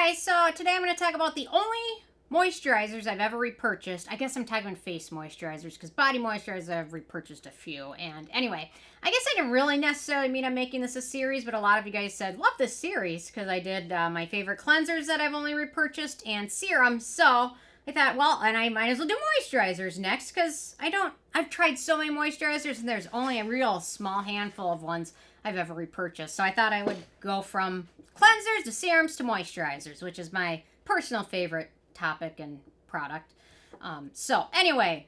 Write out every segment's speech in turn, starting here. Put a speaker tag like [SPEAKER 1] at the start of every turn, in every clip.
[SPEAKER 1] guys, so today I'm going to talk about the only moisturizers I've ever repurchased. I guess I'm talking face moisturizers because body moisturizers I've repurchased a few. And anyway, I guess I didn't really necessarily mean I'm making this a series, but a lot of you guys said, love this series because I did my favorite cleansers that I've only repurchased and serums. So I thought, well, and I might as well do moisturizers next because I've tried so many moisturizers and there's only a real small handful of ones I've ever repurchased. So I thought I would go from cleansers to serums to moisturizers, which is my personal favorite topic and product. So anyway,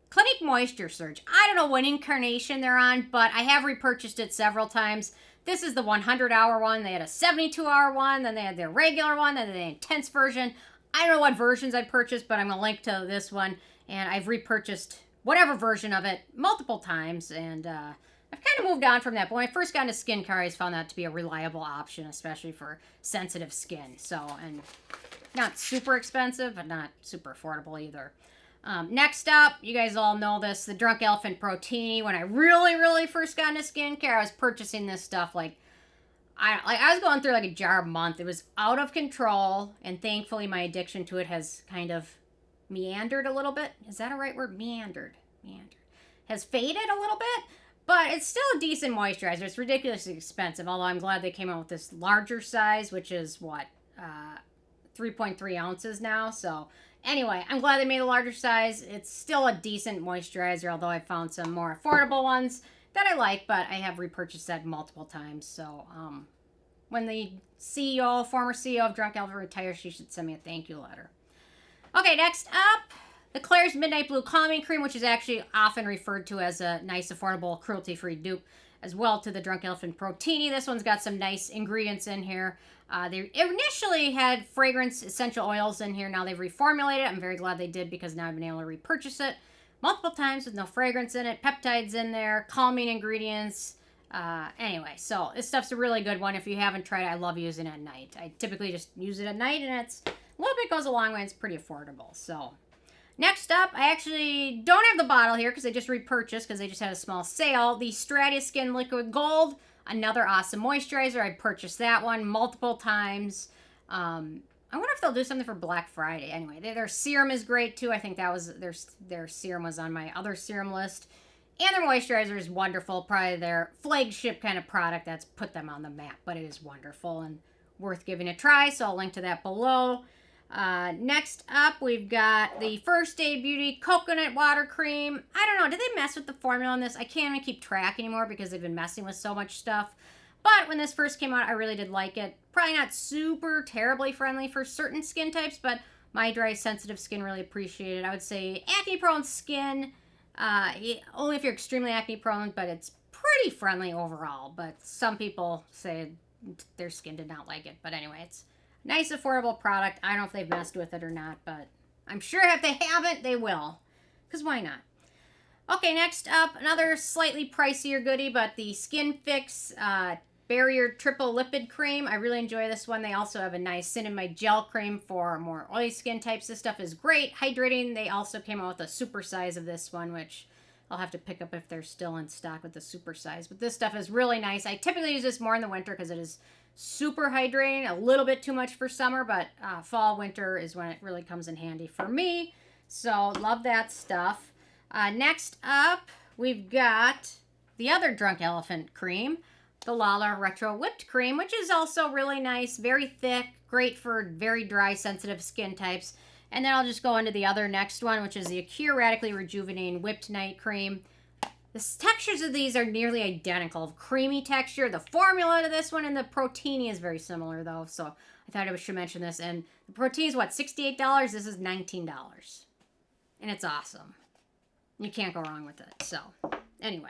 [SPEAKER 1] Clinique Moisture Surge. I don't know what incarnation they're on, but I have repurchased it several times. This is the 100-hour one. They had a 72-hour one. Then they had their regular one. Then the intense version. I don't know what versions I purchased, but I'm going to link to this one. And I've repurchased whatever version of it multiple times. And I've kind of moved on from that. But when I first got into skincare, I always found that to be a reliable option, especially for sensitive skin. So, and not super expensive, but not super affordable either. Next up, you guys all know this, the Drunk Elephant Protini. When I really first got into skincare, I was purchasing this stuff like I was going through like a jar a month. It was out of control, and thankfully my addiction to it has kind of meandered a little bit. Is that a right word? Meandered. Has faded a little bit, but it's still a decent moisturizer. It's ridiculously expensive, although I'm glad they came out with this larger size, which is what, 3.3 ounces now. So anyway, I'm glad they made a larger size. It's still a decent moisturizer, although I found some more affordable ones that I like, but I have repurchased that multiple times. So when the former CEO of Drunk Elephant retires, she should send me a thank you letter. Okay, next up, the Klairs Midnight Blue Calming Cream, which is actually often referred to as a nice, affordable, cruelty-free dupe as well to the Drunk Elephant Protini. This one's got some nice ingredients in here. They initially had fragrance essential oils in here. Now they've reformulated it. I'm very glad they did because now I've been able to repurchase it multiple times with no fragrance in it. Peptides in there, calming ingredients. Anyway, so this stuff's a really good one. If you haven't tried it, I love using it at night. I typically just use it at night, and it's a little bit goes a long way. It's pretty affordable. So next up, I actually don't have the bottle here because I just repurchased because they just had a small sale. The Stratia Skin Liquid Gold, another awesome moisturizer. I purchased that one multiple times. I wonder if they'll do something for Black Friday. Anyway, their serum is great too. I think that was their serum was on my other serum list. And their moisturizer is wonderful. Probably their flagship kind of product that's put them on the map. But it is wonderful and worth giving a try. So I'll link to that below. Next up, we've got the First Aid Beauty Coconut Water Cream. I don't know. Did they mess with the formula on this? I can't even keep track anymore because they've been messing with so much stuff. But when this first came out, I really did like it. Probably not super terribly friendly for certain skin types, but my dry, sensitive skin really appreciated it. I would say acne-prone skin, only if you're extremely acne-prone, but it's pretty friendly overall. But some people say their skin did not like it. But anyway, it's a nice, affordable product. I don't know if they've messed with it or not, but I'm sure if they haven't, they will. Because why not? Okay, next up, another slightly pricier goodie, but the Skinfix Barrier Triple Lipid Cream. I really enjoy this one. They also have a nice Cinnamide Gel Cream for more oily skin types. This stuff is great. Hydrating. They also came out with a super size of this one, which I'll have to pick up if they're still in stock with the super size. But this stuff is really nice. I typically use this more in the winter because it is super hydrating. A little bit too much for summer, but fall, winter is when it really comes in handy for me. So love that stuff. Next up, we've got the other Drunk Elephant cream, the Lala Retro Whipped Cream, which is also really nice, very thick, great for very dry, sensitive skin types. And then I'll just go into the other next one, which is the Acure Radically Rejuvenating Whipped Night Cream. The textures of these are nearly identical, creamy texture. The formula to this one and the Protini is very similar, though, so I thought I should mention this. And the Protini is, what, $68? This is $19. And it's awesome. You can't go wrong with it. So, anyway.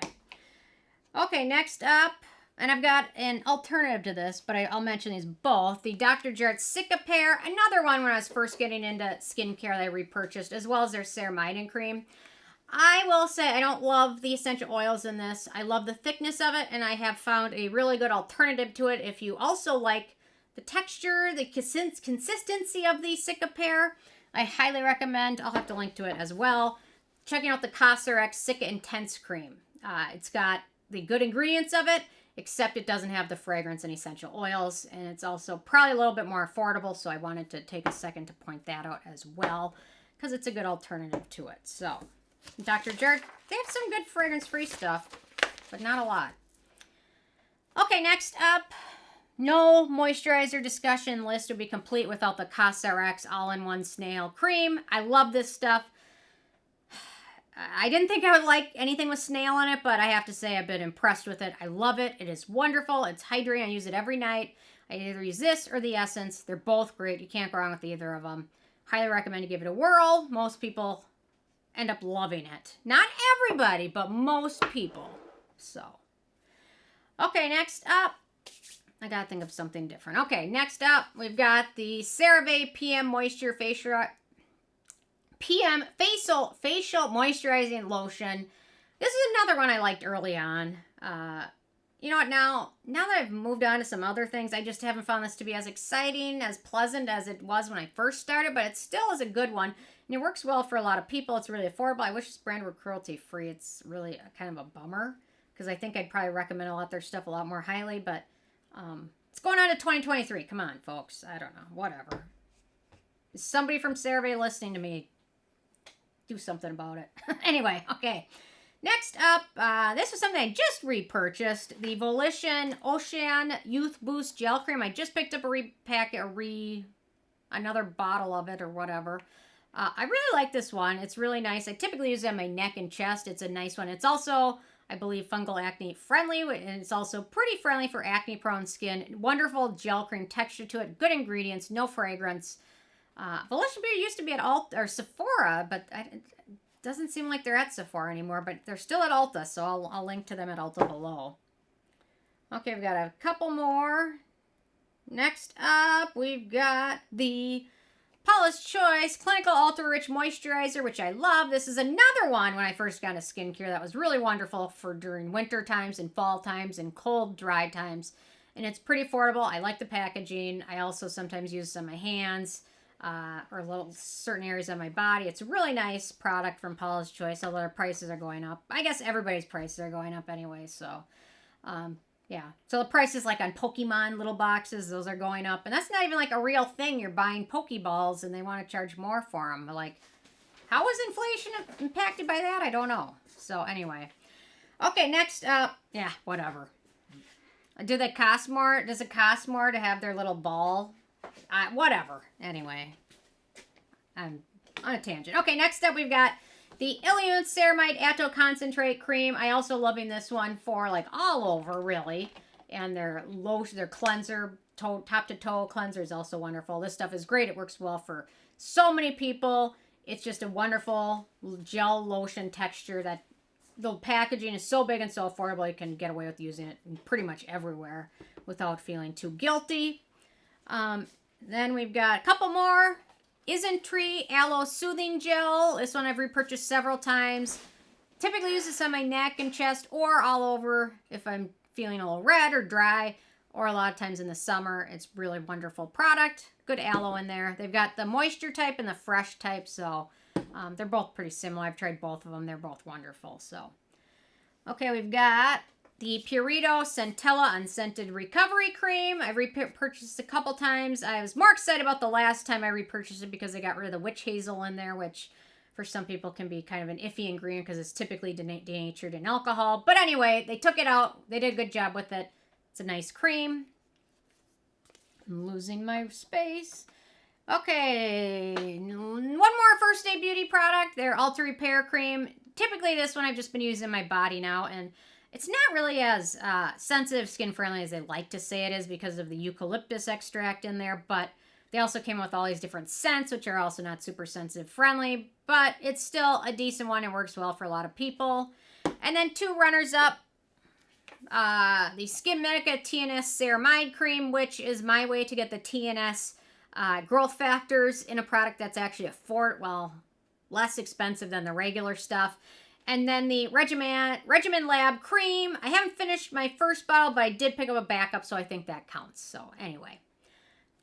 [SPEAKER 1] Okay, next up, and I've got an alternative to this, but I'll mention these both. The Dr. Jart Cicapair, another one when I was first getting into skincare that I repurchased, as well as their Ceramide cream. I will say I don't love the essential oils in this. I love the thickness of it, and I have found a really good alternative to it. If you also like the texture, the consistency of the Cicapair, I highly recommend. I'll have to link to it as well. Checking out the Cosrx Cica Intense Cream. It's got the good ingredients of it, except it doesn't have the fragrance and essential oils, and it's also probably a little bit more affordable, so I wanted to take a second to point that out as well, because it's a good alternative to it. So, Dr. Jart, they have some good fragrance-free stuff, but not a lot. Okay, next up, no moisturizer discussion list would be complete without the Cosrx all-in-one Snail cream. I love this stuff. I didn't think I would like anything with Snail in it, but I have to say I've been impressed with it. I love it. It is wonderful. It's hydrating. I use it every night. I either use this or the Essence. They're both great. You can't go wrong with either of them. Highly recommend you give it a whirl. Most people end up loving it. Not everybody, but most people. So, okay, next up. I gotta think of something different. Okay, next up, we've got the CeraVe PM Moisture Facial Moisturizing Lotion. This is another one I liked early on. You know what, now that I've moved on to some other things, I just haven't found this to be as exciting, as pleasant as it was when I first started, but it still is a good one. And it works well for a lot of people. It's really affordable. I wish this brand were cruelty-free. It's really kind of a bummer, because I think I'd probably recommend a lot of their stuff a lot more highly, but it's going on to 2023. Come on, folks. I don't know. Whatever. Is somebody from CeraVe listening to me? Do something about it. Anyway, okay. Next up, this was something I just repurchased. The Volition Oceanne Youth Boost Gel Cream. I just picked up another bottle of it or whatever. I really like this one. It's really nice. I typically use it on my neck and chest. It's a nice one. It's also, I believe, fungal acne friendly, and it's also pretty friendly for acne prone skin. Wonderful gel cream texture to it, good ingredients, no fragrance. Volition Beauty used to be at Sephora, but it doesn't seem like they're at Sephora anymore, but they're still at Ulta, so I'll link to them at Ulta below. Okay, we've got a couple more. Next up, we've got the Paulas Choice Clinical Ultra Rich Moisturizer, which I love. This is another one when I first got into skincare that was really wonderful for during winter times and fall times and cold, dry times. And it's pretty affordable. I like the packaging. I also sometimes use this on my hands or little certain areas of my body. It's a really nice product from Paulas Choice, although their prices are going up. I guess everybody's prices are going up anyway, so yeah. So the prices like on Pokemon little boxes, those are going up. And that's not even like a real thing. You're buying Pokeballs and they want to charge more for them. Like, how is inflation impacted by that? I don't know. So anyway. Okay, next up. Yeah, whatever. Does it cost more to have their little ball? Whatever. Anyway. I'm on a tangent. Okay, next up we've got the Illiyoon Ceramide Atoll Concentrate Cream. I also loving this one for like all over, really. And their lotion, their cleanser, top to toe cleanser is also wonderful. This stuff is great. It works well for so many people. It's just a wonderful gel lotion texture that the packaging is so big and so affordable. You can get away with using it pretty much everywhere without feeling too guilty. Then we've got a couple more. Isn't Tree Aloe Soothing Gel. This one I've repurchased several times. Typically use this on my neck and chest or all over if I'm feeling a little red or dry, or a lot of times in the summer. It's really wonderful product. Good aloe in there. They've got the moisture type and the fresh type, so they're both pretty similar. I've tried both of them. They're both wonderful. So, okay, we've got the Purito Centella Unscented Recovery Cream. I repurchased a couple times. I was more excited about the last time I repurchased it because I got rid of the witch hazel in there, which for some people can be kind of an iffy ingredient because it's typically denatured in alcohol. But anyway, they took it out. They did a good job with it. It's a nice cream. I'm losing my space. Okay, one more First Day Beauty product. Their Ultra Repair Cream. Typically this one I've just been using in my body now, and it's not really as sensitive skin friendly as they like to say it is because of the eucalyptus extract in there, but they also came with all these different scents, which are also not super sensitive friendly, but it's still a decent one. It works well for a lot of people. And then two runners up, the Skin Medica TNS Ceramide Cream, which is my way to get the TNS growth factors in a product that's actually less expensive than the regular stuff. And then the Regimen Lab Cream. I haven't finished my first bottle, but I did pick up a backup, so I think that counts. So anyway,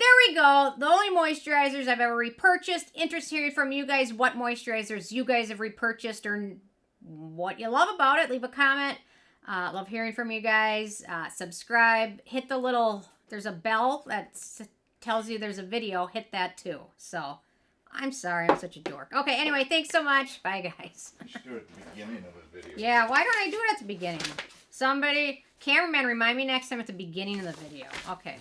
[SPEAKER 1] there we go. The only moisturizers I've ever repurchased. Interested to hear from you guys what moisturizers you guys have repurchased or what you love about it. Leave a comment Love hearing from you guys. Subscribe. Hit the little, there's a bell that tells you there's a video. Hit that too. So, I'm sorry. I'm such a dork. Okay, anyway, thanks so much. Bye, guys.
[SPEAKER 2] You should do it at the beginning of the video.
[SPEAKER 1] Yeah, why don't I do it at the beginning? Somebody, cameraman, remind me next time at the beginning of the video. Okay.